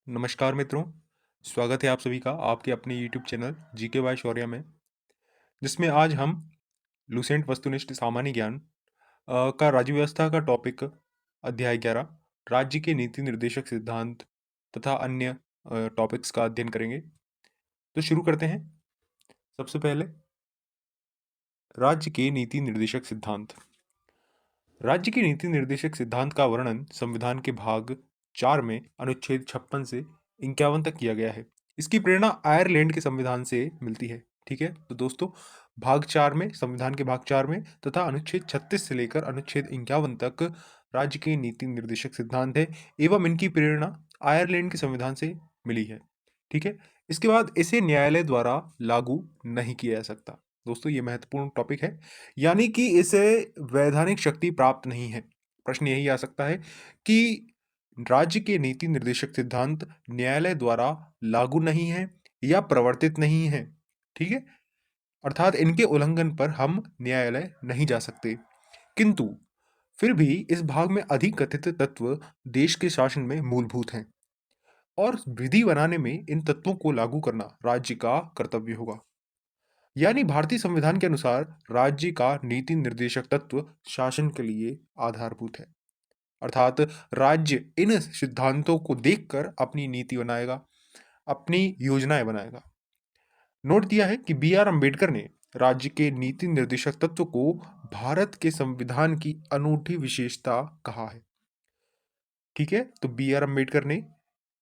नमस्कार मित्रों, स्वागत है आप सभी का आपके अपने यूट्यूब चैनल जीके बाय शौर्य में, जिसमें आज हम लुसेंट वस्तुनिष्ठ सामान्य ज्ञान का राज्य व्यवस्था का टॉपिक अध्याय 11 राज्य के नीति निर्देशक सिद्धांत तथा अन्य टॉपिक्स का अध्ययन करेंगे। तो शुरू करते हैं। सबसे पहले राज्य के नीति निर्देशक सिद्धांत। राज्य के नीति निर्देशक सिद्धांत का वर्णन संविधान के भाग 4 में अनुच्छेद 56 से 51 तक किया गया है। इसकी प्रेरणा आयरलैंड के संविधान से मिलती है। ठीक है, तो दोस्तों भाग 4 में, संविधान के भाग 4 में तथा अनुच्छेद 36 से लेकर अनुच्छेद 51 तक राज्य के नीति निर्देशक सिद्धांत है एवं इनकी प्रेरणा आयरलैंड के संविधान से मिली है। ठीक है, इसके बाद इसे न्यायालय द्वारा लागू नहीं किया जा सकता। दोस्तों ये महत्वपूर्ण टॉपिक है, यानी कि इसे वैधानिक शक्ति प्राप्त नहीं है। प्रश्न यही आ सकता है कि राज्य के नीति निर्देशक सिद्धांत न्यायालय द्वारा लागू नहीं है या प्रवर्तित नहीं है। ठीक है, अर्थात इनके उल्लंघन पर हम न्यायालय नहीं जा सकते। किंतु फिर भी इस भाग में अधिक कथित तत्व देश के शासन में मूलभूत हैं और विधि बनाने में इन तत्वों को लागू करना राज्य का कर्तव्य होगा। यानी भारतीय संविधान के अनुसार राज्य का नीति निर्देशक तत्व शासन के लिए आधारभूत है। अर्थात राज्य इन सिद्धांतों को देखकर अपनी नीति बनाएगा, अपनी योजनाएं बनाएगा। नोट दिया है कि बी आर अम्बेडकर ने राज्य के नीति निर्देशक तत्व को भारत के संविधान की अनूठी विशेषता कहा है। ठीक है, तो बी आर अम्बेडकर ने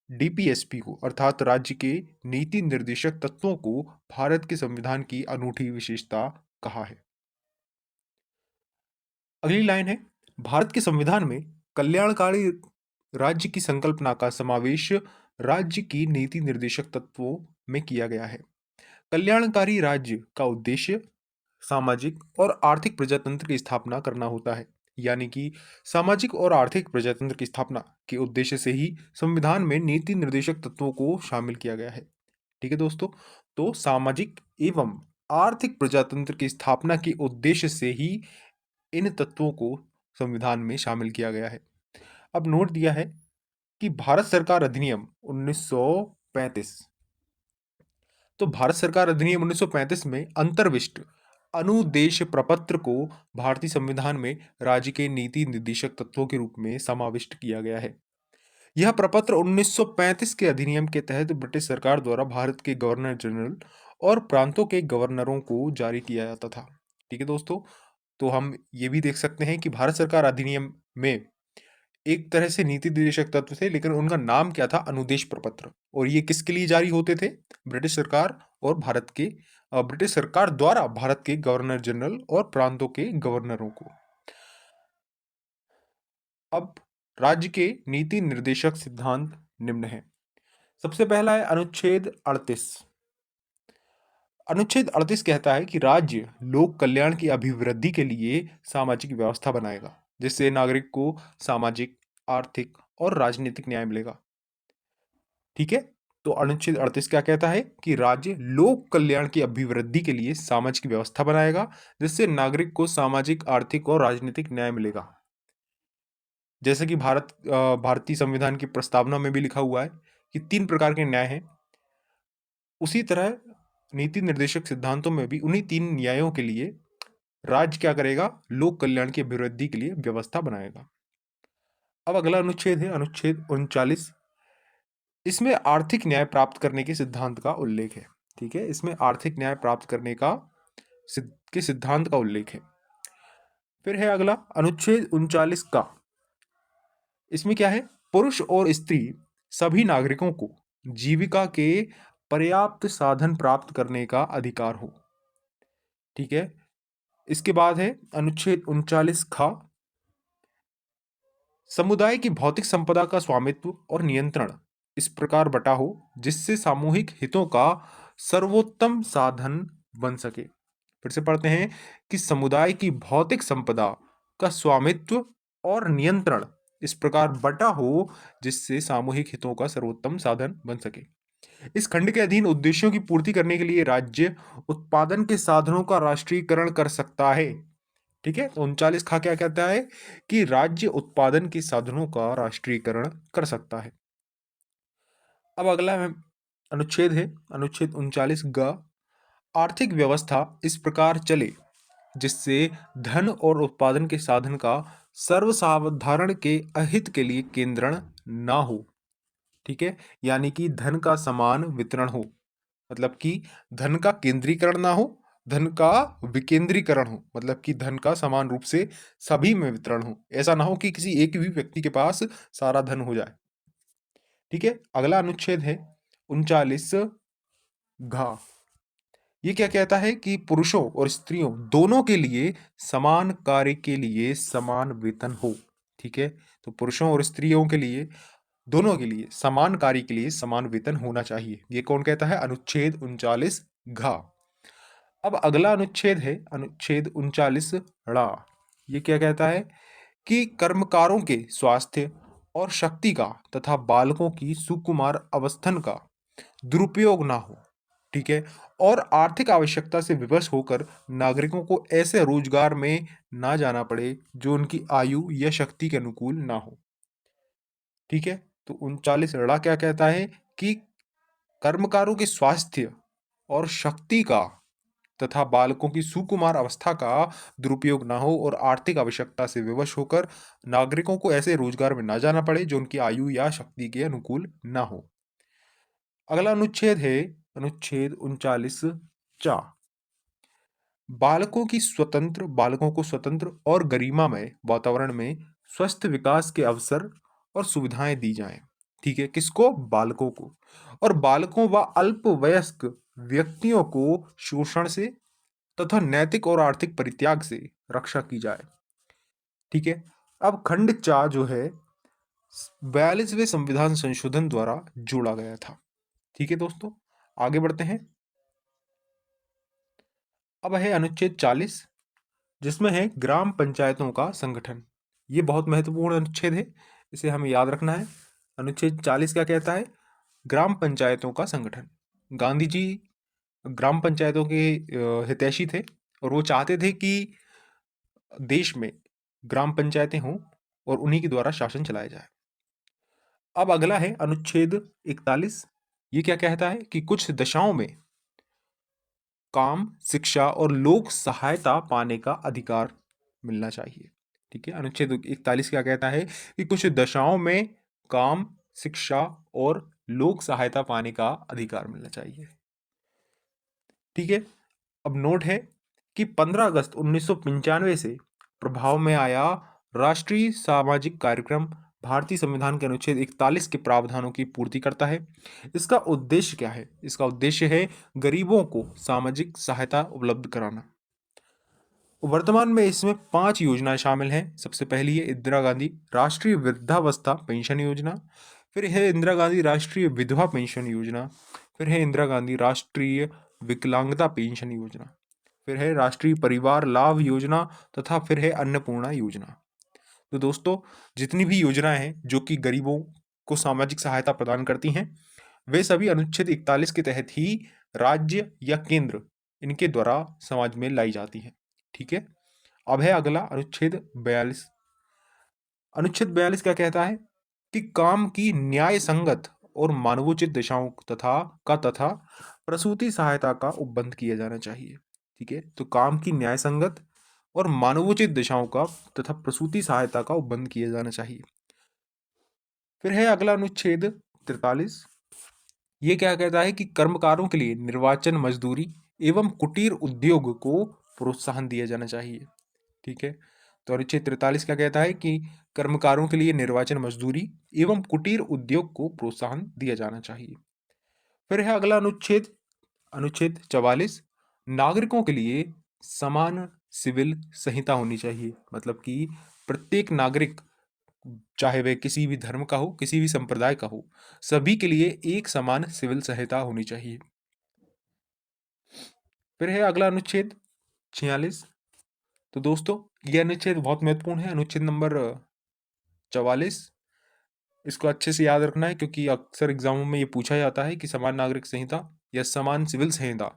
डीपीएसपी को अर्थात राज्य के नीति निर्देशक तत्वों को भारत के संविधान की अनूठी विशेषता कहा है। अगली लाइन है, भारत के संविधान में कल्याणकारी राज्य की संकल्पना का समावेश राज्य की नीति निर्देशक तत्वों में किया गया है। कल्याणकारी राज्य का उद्देश्य सामाजिक और आर्थिक प्रजातंत्र की स्थापना करना होता है। यानी कि सामाजिक और आर्थिक प्रजातंत्र की स्थापना के उद्देश्य से ही संविधान में नीति निर्देशक तत्वों को शामिल किया गया है। ठीक है दोस्तों, तो सामाजिक एवं आर्थिक प्रजातंत्र की स्थापना के उद्देश्य से ही इन तत्वों को संविधान में शामिल किया गया है। अब नोट दिया है कि भारत सरकार अधिनियम 1935, तो भारत सरकार अधिनियम 1935 में अंतर्विष्ट अनुदेश प्रपत्र को भारतीय संविधान में राज्य के नीति निर्देशक तत्वों के रूप में समाविष्ट किया गया है। यह प्रपत्र 1935 के अधिनियम के तहत ब्रिटिश सरकार द्वारा भारत के गवर्नर जनरल और प्रांतों के गवर्नरों को जारी किया जाता था। ठीक है दोस्तों, तो हम ये भी देख सकते हैं कि भारत सरकार अधिनियम में एक तरह से नीति निर्देशक तत्व थे, लेकिन उनका नाम क्या था? अनुदेश प्रपत्र। और ये किसके लिए जारी होते थे? ब्रिटिश सरकार और ब्रिटिश सरकार द्वारा भारत के गवर्नर जनरल और प्रांतों के गवर्नरों को। अब राज्य के नीति निर्देशक सिद्धांत निम्न है। सबसे पहला है अनुच्छेद 38। अनुच्छेद 38 कहता है कि राज्य लोक कल्याण की अभिवृद्धि के लिए सामाजिक व्यवस्था बनाएगा, जिससे नागरिक को सामाजिक, आर्थिक और राजनीतिक न्याय मिलेगा। ठीक है, तो अनुच्छेद 38 क्या कहता है कि राज्य लोक कल्याण की अभिवृद्धि के लिए सामाजिक व्यवस्था बनाएगा, जिससे नागरिक को सामाजिक, आर्थिक और राजनीतिक न्याय मिलेगा। जैसे कि भारतीय संविधान की प्रस्तावना में भी लिखा हुआ है कि 3 प्रकार के न्याय हैं, उसी तरह नीति निर्देशक सिद्धांतों में भी उन्हीं 3 न्यायों के लिए राज्य क्या करेगा? लोक कल्याण की अभिवृद्धि के लिए व्यवस्था बनाएगा। अब अगला अनुच्छेद है अनुच्छेद 39। इसमें आर्थिक न्याय प्राप्त करने के सिद्धांत का उल्लेख है। ठीक है, इसमें आर्थिक न्याय प्राप्त करने का सिद्धांत का उल्लेख है। फिर है अगला अनुच्छेद 39 का। इसमें क्या है? पुरुष और स्त्री सभी नागरिकों को जीविका के पर्याप्त साधन प्राप्त करने का अधिकार हो। ठीक है, इसके बाद है अनुच्छेद 39 खा। समुदाय की भौतिक संपदा का स्वामित्व और नियंत्रण इस प्रकार बटा हो जिससे सामूहिक हितों का सर्वोत्तम साधन बन सके। फिर से पढ़ते हैं कि समुदाय की भौतिक संपदा का स्वामित्व और नियंत्रण इस प्रकार बटा हो जिससे सामूहिक हितों का सर्वोत्तम साधन बन सके। इस खंड के अधीन उद्देश्यों की पूर्ति करने के लिए राज्य उत्पादन के साधनों का राष्ट्रीयकरण कर सकता है। ठीक है, तो 39 खा क्या कहता है कि राज्य उत्पादन के साधनों का राष्ट्रीयकरण कर सकता है। अब अगला अनुच्छेद है अनुच्छेद 39 ग। आर्थिक व्यवस्था इस प्रकार चले जिससे धन और उत्पादन के साधन का सर्वसाधारण के अहित के लिए केंद्रण ना हो। ठीक है, यानी कि धन का समान वितरण हो, मतलब कि धन का केंद्रीकरण ना हो, धन का विकेंद्रीकरण हो, मतलब कि धन का समान रूप से सभी में वितरण हो। ऐसा ना हो कि किसी एक भी व्यक्ति के पास सारा धन हो जाए। ठीक है, अगला अनुच्छेद है 39 घ। ये क्या कहता है कि पुरुषों और स्त्रियों दोनों के लिए समान कार्य के लिए समान वेतन हो। ठीक है, तो पुरुषों और स्त्रियों के लिए, दोनों के लिए समान कार्य के लिए समान वेतन होना चाहिए। ये कौन कहता है? अनुच्छेद 39 घ। अब अगला अनुच्छेद है अनुच्छेद 39 ड़ा। ये क्या कहता है कि कर्मकारों के स्वास्थ्य और शक्ति का तथा बालकों की सुकुमार अवस्थन का दुरुपयोग ना हो। ठीक है, और आर्थिक आवश्यकता से विवश होकर नागरिकों को ऐसे रोजगार में ना जाना पड़े जो उनकी आयु या शक्ति के अनुकूल ना हो। ठीक है, तो 39 ड़ा क्या कहता है कि कर्मकारों के स्वास्थ्य और शक्ति का तथा बालकों की सुकुमार अवस्था का दुरुपयोग ना हो और आर्थिक आवश्यकता से विवश होकर नागरिकों को ऐसे रोजगार में ना जाना पड़े जो उनकी आयु या शक्ति के अनुकूल ना हो। अगला अनुच्छेद है अनुच्छेद 39 चा। बालकों को स्वतंत्र और गरिमामय वातावरण में स्वस्थ विकास के अवसर और सुविधाएं दी जाएं। ठीक है, किसको? बालकों को। और बालकों व अल्पवयस्क व्यक्तियों को शोषण से तथा नैतिक और आर्थिक परित्याग से रक्षा की जाए। ठीक है, अब खंड चा जो है 42वें संविधान संशोधन द्वारा जोड़ा गया था। ठीक है दोस्तों, आगे बढ़ते हैं। अब है अनुच्छेद 40, जिसमें है ग्राम पंचायतों का संगठन। ये बहुत महत्वपूर्ण अनुच्छेद है, इसे हमें याद रखना है। अनुच्छेद 40 क्या कहता है? ग्राम पंचायतों का संगठन। गांधी जी ग्राम पंचायतों के हितैषी थे और वो चाहते थे कि देश में ग्राम पंचायतें हों और उन्हीं के द्वारा शासन चलाया जाए। अब अगला है अनुच्छेद 41। ये क्या कहता है कि कुछ दशाओं में काम, शिक्षा और लोक सहायता पाने का अधिकार मिलना चाहिए। ठीक है, अनुच्छेद 41 क्या कहता है कि कुछ दशाओं में काम, शिक्षा और लोक सहायता पाने का अधिकार मिलना चाहिए। ठीक है, अब नोट है कि 15 अगस्त 1995 से प्रभाव में आया राष्ट्रीय सामाजिक कार्यक्रम भारतीय संविधान के अनुच्छेद 41 के प्रावधानों की पूर्ति करता है। इसका उद्देश्य क्या है? इसका उद्देश्य है गरीबों को सामाजिक सहायता उपलब्ध कराना। वर्तमान में इसमें 5 योजनाएं शामिल हैं। सबसे पहली है इंदिरा गांधी राष्ट्रीय वृद्धावस्था पेंशन योजना, फिर है इंदिरा गांधी राष्ट्रीय विधवा पेंशन योजना, फिर है इंदिरा गांधी राष्ट्रीय विकलांगता पेंशन योजना, फिर है राष्ट्रीय परिवार लाभ योजना तथा फिर है अन्नपूर्णा योजना। तो दोस्तों, जितनी भी योजनाएं हैं जो कि गरीबों को सामाजिक सहायता प्रदान करती हैं, वे सभी अनुच्छेद 41 के तहत ही राज्य या केंद्र इनके द्वारा समाज में लाई जाती हैं। ठीक है, अब है अगला अनुच्छेद 42। अनुच्छेद 42 क्या कहता है कि काम की न्याय संगत और मानवोचित दिशाओं तथा प्रसूति सहायता का उपबंध किया जाना चाहिए। ठीक है, तो काम की न्याय संगत और मानवोचित दिशाओं का तथा प्रसूति सहायता का उपबंध किया जाना चाहिए। फिर है अगला अनुच्छेद 43। ये क्या कहता है कि कर्मकारों के लिए निर्वाचन मजदूरी एवं कुटीर उद्योग को प्रोत्साहन दिया जाना चाहिए। ठीक है, तो अनुच्छेद 43 क्या कहता है कि कर्मकारों के लिए निर्वाचन मजदूरी एवं कुटीर उद्योग को प्रोत्साहन दिया जाना चाहिए। फिर है अगला अनुच्छेद अनुच्छेद 44। नागरिकों के लिए समान सिविल संहिता होनी चाहिए, मतलब कि प्रत्येक नागरिक, चाहे वह किसी भी धर्म का हो, किसी भी संप्रदाय का हो, सभी के लिए एक समान सिविल संहिता होनी चाहिए। फिर है अगला अनुच्छेद 46। तो दोस्तों, यह अनुच्छेद बहुत महत्वपूर्ण है, अनुच्छेद नंबर 44। इसको अच्छे से याद रखना है क्योंकि अक्सर एग्जामों में ये पूछा जाता है कि समान नागरिक संहिता या समान सिविल संहिता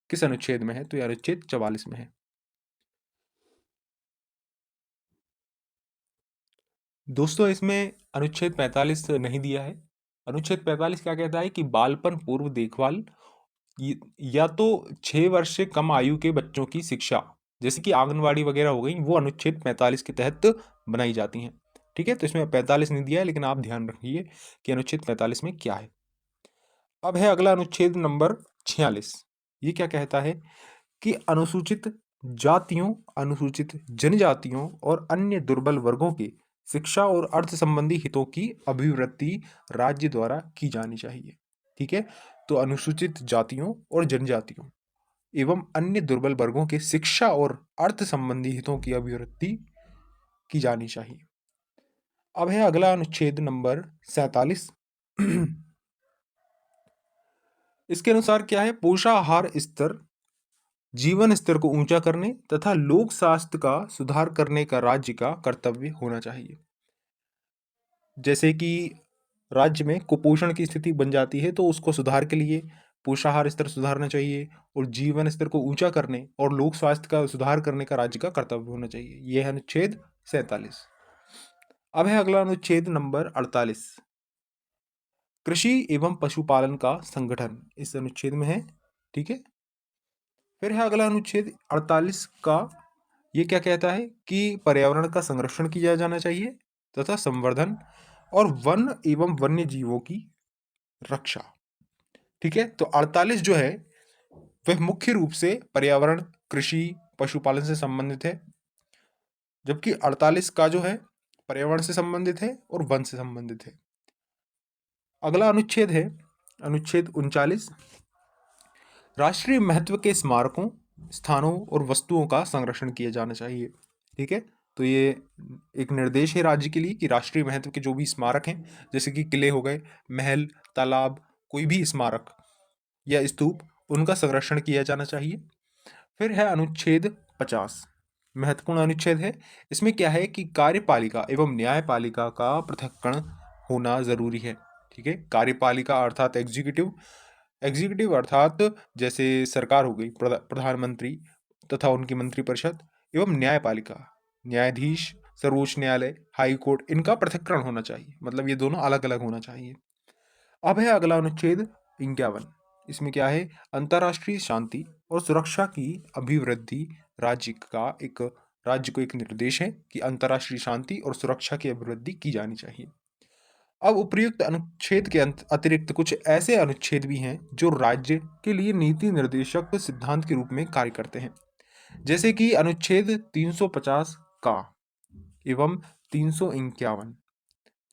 किस अनुच्छेद में है, तो यह अनुच्छेद 44 में है। दोस्तों, इसमें अनुच्छेद 45 नहीं दिया है, अनुच्छेद 45 क्या कहता है कि बालपन पूर्व देखभाल या तो 6 वर्ष से कम आयु के बच्चों की शिक्षा, जैसे कि आंगनवाड़ी वगैरह हो गई, वो अनुच्छेद 45 के तहत बनाई जाती हैं। ठीक है, तो इसमें 45 नहीं दिया है, लेकिन आप ध्यान रखिए कि अनुच्छेद 45 में क्या है। अब है अगला अनुच्छेद नंबर 46। ये क्या कहता है कि अनुसूचित जातियों, अनुसूचित जनजातियों और अन्य दुर्बल वर्गों के शिक्षा और अर्थ संबंधी हितों की अभिवृद्धि राज्य द्वारा की जानी चाहिए। ठीक है, तो अनुसूचित जातियों और जनजातियों एवं अन्य दुर्बल वर्गों के शिक्षा और अर्थ संबंधी हितों की अभिवृद्धि की जानी चाहिए। अब है अगला अनुच्छेद नंबर 47। इसके अनुसार क्या है, पोषाहार स्तर, जीवन स्तर को ऊंचा करने तथा लोक स्वास्थ्य का सुधार करने का राज्य का कर्तव्य होना चाहिए। जैसे कि राज्य में कुपोषण की स्थिति बन जाती है, तो उसको सुधार के लिए पोषाहार स्तर सुधारना चाहिए और जीवन स्तर को ऊंचा करने और लोक स्वास्थ्य का सुधार करने का राज्य का कर्तव्य होना चाहिए। यह है अनुच्छेद 47। अब है अगला अनुच्छेद नंबर 48, कृषि एवं पशुपालन का संगठन, इस अनुच्छेद में है। ठीक है, फिर है अगला अनुच्छेद 48 का। ये क्या कहता है कि पर्यावरण का संरक्षण किया जाना चाहिए तथा संवर्धन और वन एवं वन्य जीवों की रक्षा। ठीक है, तो 48 जो है वह मुख्य रूप से पर्यावरण, कृषि, पशुपालन से संबंधित है, जबकि 48 का जो है पर्यावरण से संबंधित है और वन से संबंधित है। अगला अनुच्छेद है अनुच्छेद 39, राष्ट्रीय महत्व के स्मारकों, स्थानों और वस्तुओं का संरक्षण किया जाना चाहिए। ठीक है, तो ये एक निर्देश है राज्य के लिए कि राष्ट्रीय महत्व के जो भी स्मारक हैं, जैसे कि किले हो गए, महल, तालाब, कोई भी स्मारक या स्तूप, उनका संरक्षण किया जाना चाहिए। फिर है अनुच्छेद 50, महत्वपूर्ण अनुच्छेद है। इसमें क्या है कि कार्यपालिका एवं न्यायपालिका का पृथक्करण होना जरूरी है। ठीक है, कार्यपालिका अर्थात एग्जीक्यूटिव, एग्जीक्यूटिव अर्थात जैसे सरकार हो गई, प्रधानमंत्री तथा उनकी मंत्रिपरिषद, एवं न्यायपालिका, न्यायाधीश, सर्वोच्च न्यायालय, हाई कोर्ट, इनका पृथक्करण होना चाहिए, मतलब ये दोनों अलग अलग होना चाहिए। अब है अगला अनुच्छेद 51। इसमें क्या है, अंतर्राष्ट्रीय शांति और सुरक्षा की अभिवृद्धि राज्य को एक निर्देश है कि अंतर्राष्ट्रीय शांति और सुरक्षा की अभिवृद्धि की जानी चाहिए। अब उपर्युक्त अनुच्छेद के अतिरिक्त कुछ ऐसे अनुच्छेद भी हैं जो राज्य के लिए नीति निर्देशक सिद्धांत के रूप में कार्य करते हैं, जैसे कि अनुच्छेद 350 का एवं 351।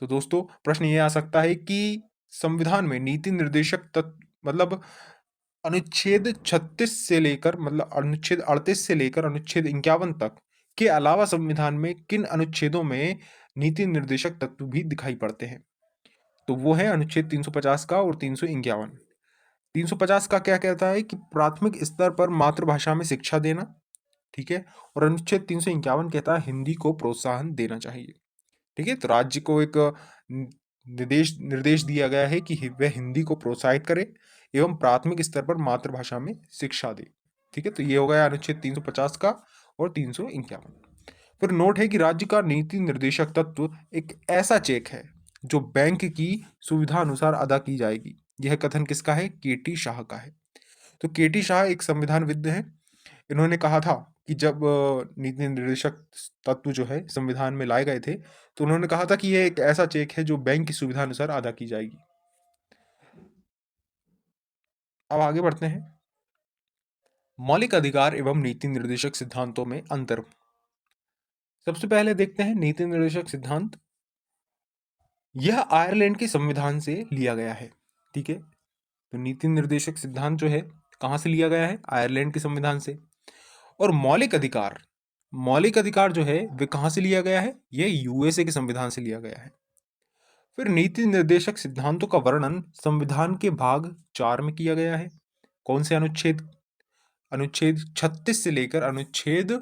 तो दोस्तों प्रश्न ये आ सकता है कि संविधान में नीति निर्देशक तत्व, मतलब अनुच्छेद 36 से लेकर, मतलब अनुच्छेद 38 से लेकर अनुच्छेद 51 तक के अलावा संविधान में किन अनुच्छेदों में नीति निर्देशक तत्व भी दिखाई पड़ते हैं। तो वो है अनुच्छेद 350 का और 351। 350 का क्या कहता है कि प्राथमिक स्तर पर मातृभाषा में शिक्षा देना। ठीक है, और अनुच्छेद 351 कहता है हिंदी को प्रोत्साहन देना चाहिए। ठीक है, तो राज्य को एक निर्देश निर्देश दिया गया है कि वह हिंदी को प्रोत्साहित करे एवं प्राथमिक स्तर पर मातृभाषा में शिक्षा दे। ठीक है, तो ये हो गया अनुच्छेद 350 का और 351। फिर नोट है कि राज्य का नीति निर्देशक तत्व एक ऐसा चेक है जो बैंक की सुविधा अनुसार अदा की जाएगी। यह कथन किसका है, केटी शाह का है। तो केटी शाह एक संविधानविद हैं। इन्होंने कहा था कि जब नीति निर्देशक तत्व जो है संविधान में लाए गए थे, तो उन्होंने कहा था कि यह एक ऐसा चेक है जो बैंक की सुविधा अनुसार अदा की जाएगी। अब आगे बढ़ते हैं, मौलिक अधिकार एवं नीति निर्देशक सिद्धांतों में अंतर। सबसे पहले देखते हैं नीति निर्देशक सिद्धांत। यह आयरलैंड के संविधान से लिया गया है। ठीक है, तो नीति निर्देशक सिद्धांत जो है कहाँ से लिया गया है, आयरलैंड के संविधान से। और मौलिक अधिकार जो है वे कहाँ से लिया गया है, ये यूएसए के संविधान से लिया गया है। फिर नीति निर्देशक सिद्धांतों का वर्णन संविधान के भाग 4 में किया गया है। कौन से अनुच्छेद, अनुच्छेद 36 से लेकर अनुच्छेद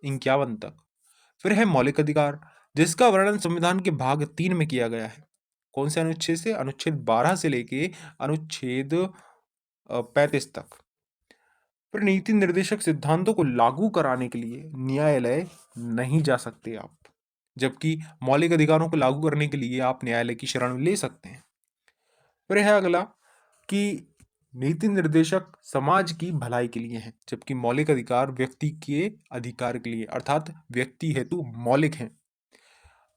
51 तक। फिर है मौलिक अधिकार, जिसका वर्णन संविधान के भाग 3 में किया गया है। कौन से अनुच्छेद से, अनुच्छेद 12 से लेके अनुच्छेद 35 तक। फिर नीति निर्देशक सिद्धांतों को लागू कराने के लिए न्यायालय नहीं जा सकते आप, जबकि मौलिक अधिकारों को लागू करने के लिए आप न्यायालय की शरण ले सकते हैं। फिर है अगला कि नीति निर्देशक समाज की भलाई के लिए हैं, जबकि मौलिक अधिकार व्यक्ति के अधिकार के लिए अर्थात व्यक्ति हेतु मौलिक हैं।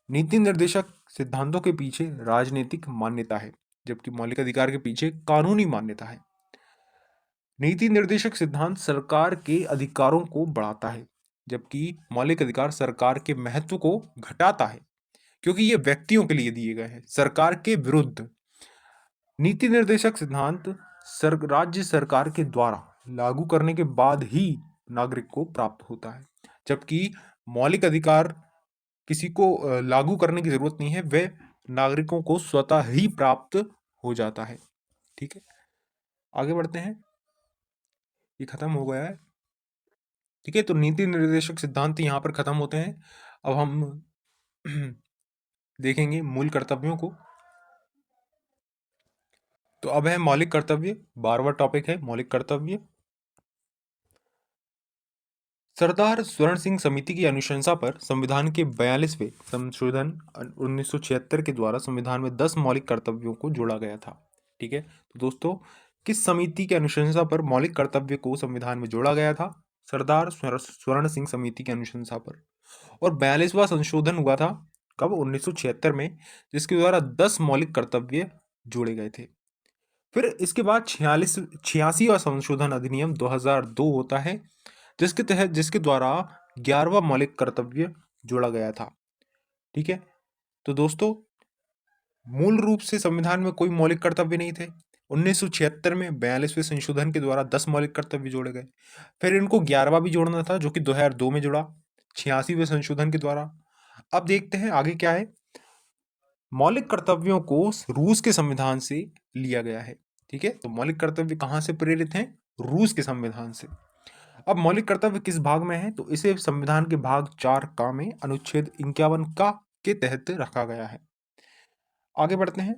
नीति निर्देशक सिद्धांतों के पीछे राजनीतिक मान्यता है, जबकि मौलिक अधिकार के पीछे कानूनी मान्यता है। नीति निर्देशक सिद्धांत सरकार के अधिकारों को बढ़ाता है, जबकि मौलिक अधिकार सरकार के महत्व को घटाता है, क्योंकि ये व्यक्तियों के लिए दिए गए हैं, सरकार के विरुद्ध। नीति निर्देशक सिद्धांत राज्य सरकार के द्वारा लागू करने के बाद ही नागरिक को प्राप्त होता है, जबकि मौलिक अधिकार किसी को लागू करने की जरूरत नहीं है, वह नागरिकों को स्वतः ही प्राप्त हो जाता है। ठीक है, आगे बढ़ते हैं, ये खत्म हो गया है। ठीक है, तो नीति निर्देशक सिद्धांत यहाँ पर खत्म होते हैं। अब हम देखेंगे मूल कर्तव्यों को। तो अब है मौलिक कर्तव्य, 12वां टॉपिक है मौलिक कर्तव्य। सरदार स्वर्ण सिंह समिति की अनुशंसा पर संविधान के 42वें संशोधन 1976 के द्वारा संविधान में 10 मौलिक कर्तव्यों को जोड़ा गया था। ठीक है, तो दोस्तों किस समिति की अनुशंसा पर मौलिक कर्तव्य को संविधान में जोड़ा गया था? सरदार स्वर्ण सिंह समिति की अनुशंसा पर। और 42वां संशोधन हुआ था कब? 1976 में, जिसके द्वारा 10 मौलिक कर्तव्य जोड़े गए थे। फिर इसके बाद 86वां संशोधन अधिनियम 2002 होता है, जिसके द्वारा 11वां मौलिक कर्तव्य जोड़ा गया था। ठीक है, तो दोस्तों मूल रूप से संविधान में कोई मौलिक कर्तव्य नहीं थे। 1976 में 42वें संशोधन के द्वारा 10 मौलिक कर्तव्य जोड़े गए। फिर इनको 11वां भी जोड़ना था, जो कि 2002 में जुड़ा 86वें संशोधन के द्वारा। अब देखते हैं आगे क्या है। मौलिक कर्तव्यों को रूस के संविधान से लिया गया है। ठीक है, तो मौलिक कर्तव्य कहाँ से प्रेरित हैं? रूस के संविधान से। अब मौलिक कर्तव्य किस भाग में है? तो इसे संविधान के भाग 4 का में अनुच्छेद 51 का के तहत रखा गया है। आगे बढ़ते हैं,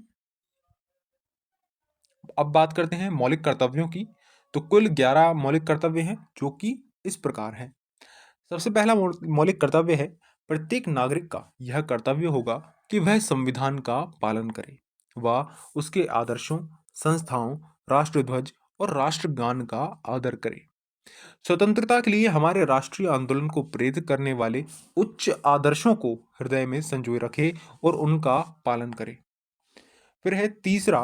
अब बात करते हैं मौलिक कर्तव्यों की। तो कुल 11 मौलिक कर्तव्य हैं, जो कि इस प्रकार हैं। सबसे पहला मौलिक कर्तव्य है, प्रत्येक नागरिक का यह कर्तव्य होगा कि वह संविधान का पालन करे व उसके आदर्शों, संस्थाओं, राष्ट्रध्वज और राष्ट्रगान का आदर करे। स्वतंत्रता के लिए हमारे राष्ट्रीय आंदोलन को प्रेरित करने वाले उच्च आदर्शों को हृदय में संजोए रखे और उनका पालन करे। फिर है तीसरा,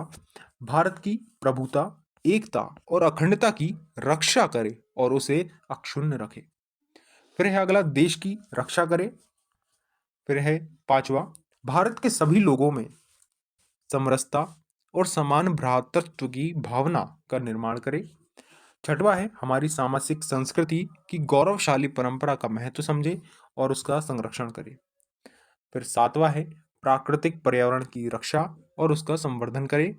भारत की प्रभुता, एकता और अखंडता की रक्षा करे और उसे अक्षुण्ण रखे। फिर है अगला, देश की रक्षा करे। फिर है पांचवा, भारत के सभी लोगों में समरसता और समान भ्रातृत्व की भावना का निर्माण करे। छठवा है, हमारी सामाजिक संस्कृति की गौरवशाली परंपरा का महत्व समझे और उसका संरक्षण करे। फिर सातवां है, प्राकृतिक पर्यावरण की रक्षा और उसका संवर्धन करे।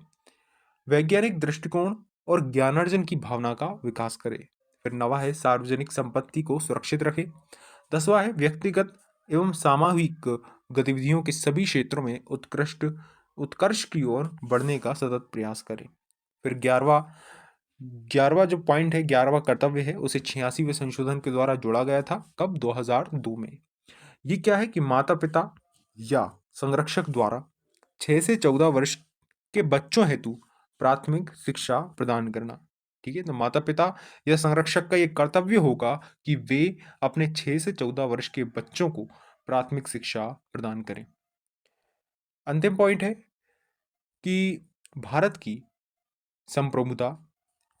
वैज्ञानिक दृष्टिकोण और ज्ञानार्जन की भावना का विकास करे। फिर नवा है, सार्वजनिक संपत्ति को सुरक्षित रखे। 10वां है, व्यक्तिगत एवं सामूहिक गतिविधियों के सभी क्षेत्रों में उत्कर्ष की ओर बढ़ने का सतत प्रयास करें। फिर 11वां जो पॉइंट है, 11वां कर्तव्य है, उसे 86वें संशोधन के द्वारा जोड़ा गया था कब? 2002 में। ये क्या है कि माता पिता या संरक्षक द्वारा 6 से 14 वर्ष के बच्चों हेतु प्राथमिक शिक्षा प्रदान करना। ठीक है, तो माता पिता या संरक्षक का ये कर्तव्य होगा कि वे अपने 6 से 14 वर्ष के बच्चों को प्राथमिक शिक्षा प्रदान करें। अंतिम पॉइंट है कि भारत की संप्रभुता,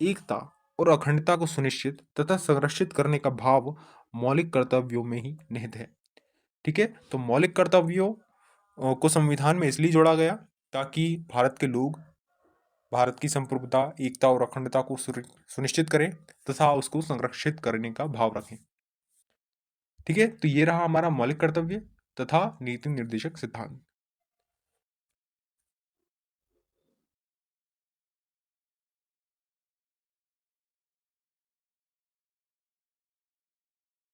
एकता और अखंडता को सुनिश्चित तथा संरक्षित करने का भाव मौलिक कर्तव्यों में ही निहित है। ठीक है, तो मौलिक कर्तव्यों को संविधान में इसलिए जोड़ा गया ताकि भारत के लोग भारत की संप्रभुता, एकता और अखंडता को सुनिश्चित करें तथा उसको संरक्षित करने का भाव रखें। ठीक है, तो ये रहा हमारा मौलिक कर्तव्य तथा नीति निर्देशक सिद्धांत।